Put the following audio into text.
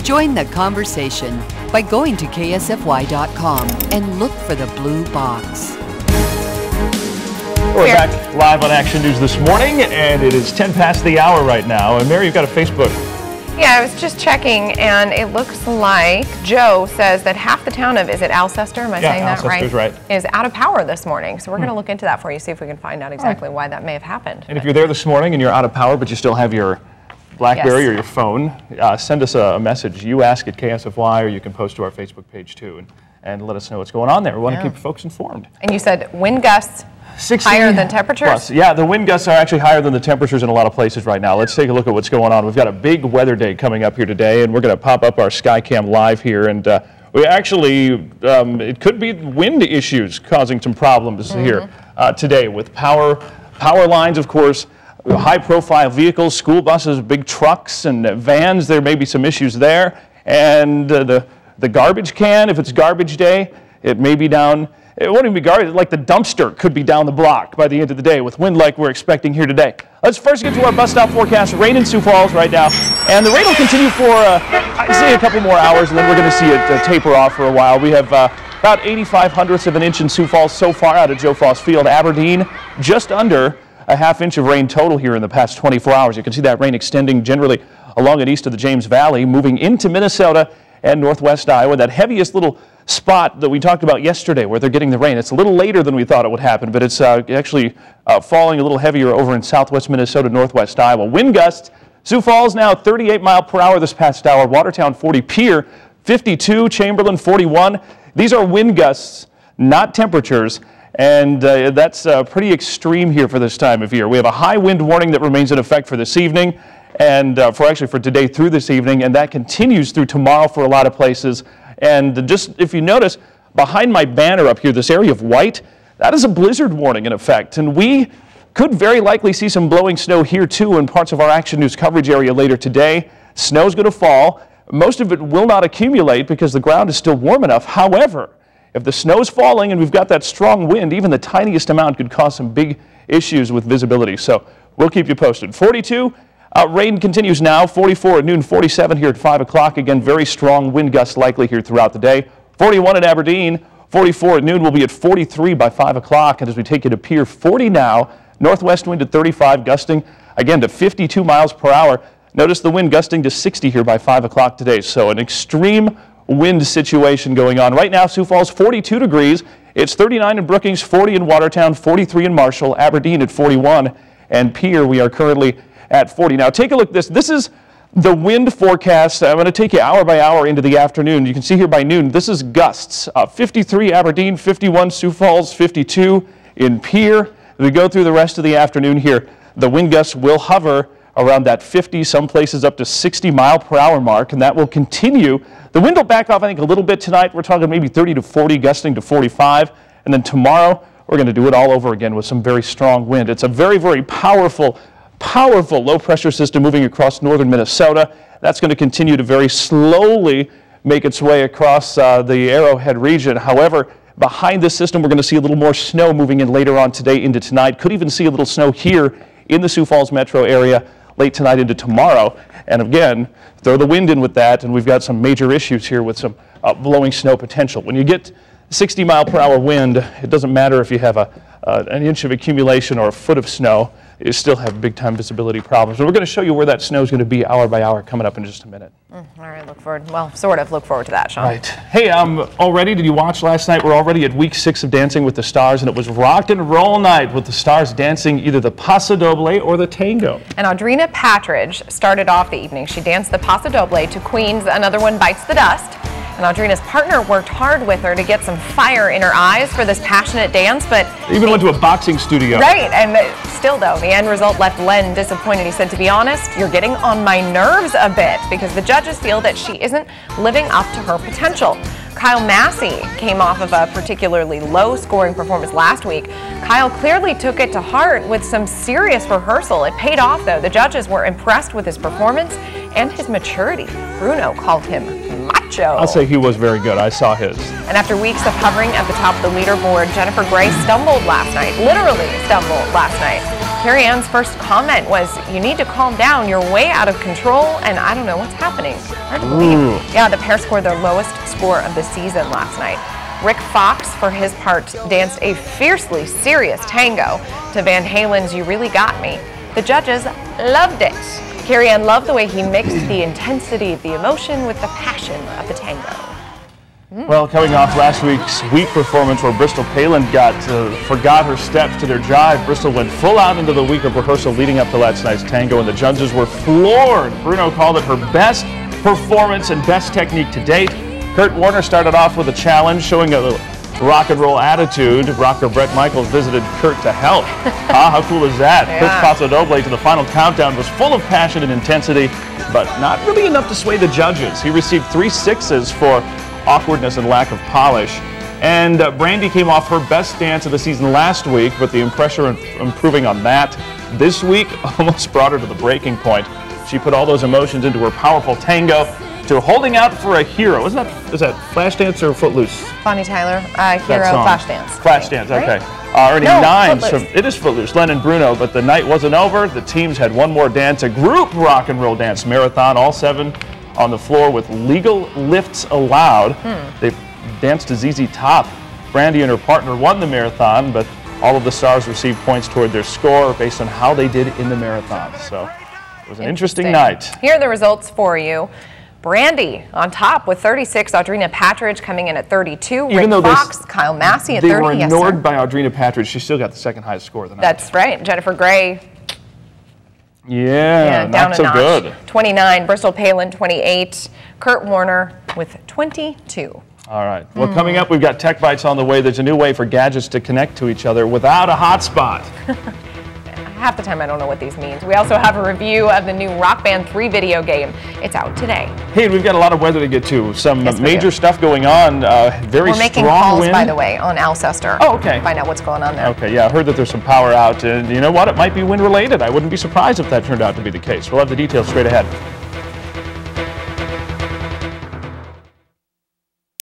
Join the conversation by going to KSFY.com and look for the blue box. We're back live on Action News this morning, and it is 10 past the hour right now. And Mary, you've got a Facebook. Yeah, I was just checking, and it looks like Joe says that half the town of, is it Alcester? Am I saying that right? Alcester's right. Is out of power this morning. So we're going to look into that for you, see if we can find out exactly why that may have happened. And if you're there this morning and you're out of power, but you still have your BlackBerry or your phone, send us a message. You ask at KSFY, or you can post to our Facebook page too, and let us know what's going on there. We want to keep folks informed. And you said wind gusts higher than temperatures? Plus. Yeah, the wind gusts are actually higher than the temperatures in a lot of places right now. Let's take a look at what's going on. We've got a big weather day coming up here today, and we're going to pop up our Skycam live here. And we actually, it could be wind issues causing some problems here today with power lines, of course, high-profile vehicles, school buses, big trucks, and vans. There may be some issues there. And the garbage can, if it's garbage day, it may be down. It won't even be garbage, like the dumpster could be down the block by the end of the day with wind like we're expecting here today. Let's first get to our bus stop forecast. Rain in Sioux Falls right now. And the rain will continue for, I'd say, a couple more hours, and then we're going to see it taper off for a while. We have about 85/100ths of an inch in Sioux Falls so far out of Joe Foss Field. Aberdeen, just under a ½ inch of rain total here in the past 24 hours. You can see that rain extending generally along and east of the James Valley, moving into Minnesota and northwest Iowa. That heaviest little spot that we talked about yesterday where they're getting the rain. It's a little later than we thought it would happen, but it's actually falling a little heavier over in southwest Minnesota, northwest Iowa. Wind gusts, Sioux Falls now 38 miles per hour this past hour. Watertown 40, Pierre 52, Chamberlain 41. These are wind gusts, not temperatures. And that's pretty extreme here for this time of year. We have a high wind warning that remains in effect for this evening, and for today through this evening, and that continues through tomorrow for a lot of places. And just if you notice, behind my banner up here, this area of white, that is a blizzard warning in effect. And we could very likely see some blowing snow here too in parts of our Action News coverage area later today. Snow's going to fall. Most of it will not accumulate because the ground is still warm enough. However, if the snow's falling and we've got that strong wind, even the tiniest amount could cause some big issues with visibility. So we'll keep you posted. 42, rain continues now. 44 at noon, 47 here at 5 o'clock. Again, very strong wind gusts likely here throughout the day. 41 at Aberdeen. 44 at noon. We'll be at 43 by 5 o'clock. And as we take you to Pierre, 40 now. Northwest wind at 35, gusting again to 52 miles per hour. Notice the wind gusting to 60 here by 5 o'clock today. So an extreme wind situation going on. Right now, Sioux Falls 42 degrees. It's 39 in Brookings, 40 in Watertown, 43 in Marshall, Aberdeen at 41, and Pierre we are currently at 40. Now take a look at this. This is the wind forecast. I'm going to take you hour by hour into the afternoon. You can see here by noon, this is gusts. 53 Aberdeen, 51 Sioux Falls, 52 in Pierre. As we go through the rest of the afternoon here, the wind gusts will hover around that 50, some places up to 60 mile per hour mark, and that will continue. The wind will back off, I think, a little bit tonight. We're talking maybe 30 to 40, gusting to 45, and then tomorrow we're going to do it all over again with some very strong wind. It's a very, very powerful low-pressure system moving across northern Minnesota. That's going to continue to very slowly make its way across the Arrowhead region. However, behind this system, we're going to see a little more snow moving in later on today into tonight. Could even see a little snow here in the Sioux Falls metro area late tonight into tomorrow. And again, throw the wind in with that, and we've got some major issues here with some blowing snow potential. When you get 60 mile per hour wind, it doesn't matter if you have an inch of accumulation or a foot of snow, you still have big time visibility problems. And we're going to show you where that snow is going to be hour by hour coming up in just a minute. All right, look forward to that, Sean. Right. Hey, already, did you watch last night? We're already at week 6 of Dancing with the Stars, and it was rock and roll night with the stars dancing either the Paso Doble or the tango. And Audrina Patridge started off the evening. She danced the Paso Doble to Queen's Another One Bites the Dust. And Audrina's partner worked hard with her to get some fire in her eyes for this passionate dance, but... They even went to a boxing studio. Right, and still though, the end result left Len disappointed. He said, to be honest, you're getting on my nerves a bit, because the judges feel that she isn't living up to her potential. Kyle Massey came off of a particularly low-scoring performance last week. Kyle clearly took it to heart with some serious rehearsal. It paid off, though. The judges were impressed with his performance and his maturity. Bruno called him macho. I'll say he was very good. I saw his. And after weeks of hovering at the top of the leaderboard, Jennifer Gray stumbled last night, literally stumbled last night. Carrie Ann's first comment was, "You need to calm down. You're way out of control, and I don't know what's happening." Hard to believe. Yeah, the pair scored their lowest score of the season last night. Rick Fox, for his part, danced a fiercely serious tango to Van Halen's "You Really Got Me." The judges loved it. Carrie Ann loved the way he mixed the intensity of the emotion with the passion of the tango. Well, coming off last week's weak performance where Bristol Palin forgot her steps to their jive, Bristol went full out into the week of rehearsal leading up to last night's tango, and the judges were floored. Bruno called it her best performance and best technique to date. Kurt Warner started off with a challenge, showing a rock and roll attitude. Rocker Bret Michaels visited Kurt to help. How cool is that? Yeah. Kurt's Paso Doble to the final countdown was full of passion and intensity, but not really enough to sway the judges. He received 3 6s for awkwardness and lack of polish. And Brandy came off her best dance of the season last week, but the pressure improving on that this week almost brought her to the breaking point. She put all those emotions into her powerful tango, to Holding Out for a Hero. Is that Flashdance or Footloose? Bonnie Tyler, Hero, Flashdance. Flashdance, right? okay. Earning No, 9s Footloose. from, it is Footloose, Len and Bruno, but the night wasn't over. The teams had one more dance, a group rock and roll dance marathon, all 7 on the floor with legal lifts allowed. They danced to ZZ Top. Brandy and her partner won the marathon, but all of the stars received points toward their score based on how they did in the marathon. So it was an interesting night. Here are the results for you. Brandy on top with 36, Audrina Patridge coming in at 32, Even Rick though Fox, Kyle Massey at they 30. were Yes, ignored sir. by Audrina Patridge. She still got the second highest score of the night. That's right. Jennifer Gray, yeah, down not a so notch. good. 29, Bristol Palin 28, Kurt Warner with 22. All right. Well, coming up, we've got Tech Bites on the way. There's a new way for gadgets to connect to each other without a hotspot. Half the time I don't know what these means. We also have a review of the new Rock Band 3 video game. It's out today. Hey, and we've got a lot of weather to get to. Some Yes, we major do. stuff going on. Very We're making strong calls, wind. by the way, on Alcester. Oh, okay. Find out what's going on there. Okay, yeah, I heard that there's some power out, and you know what? It might be wind related. I wouldn't be surprised if that turned out to be the case. We'll have the details straight ahead.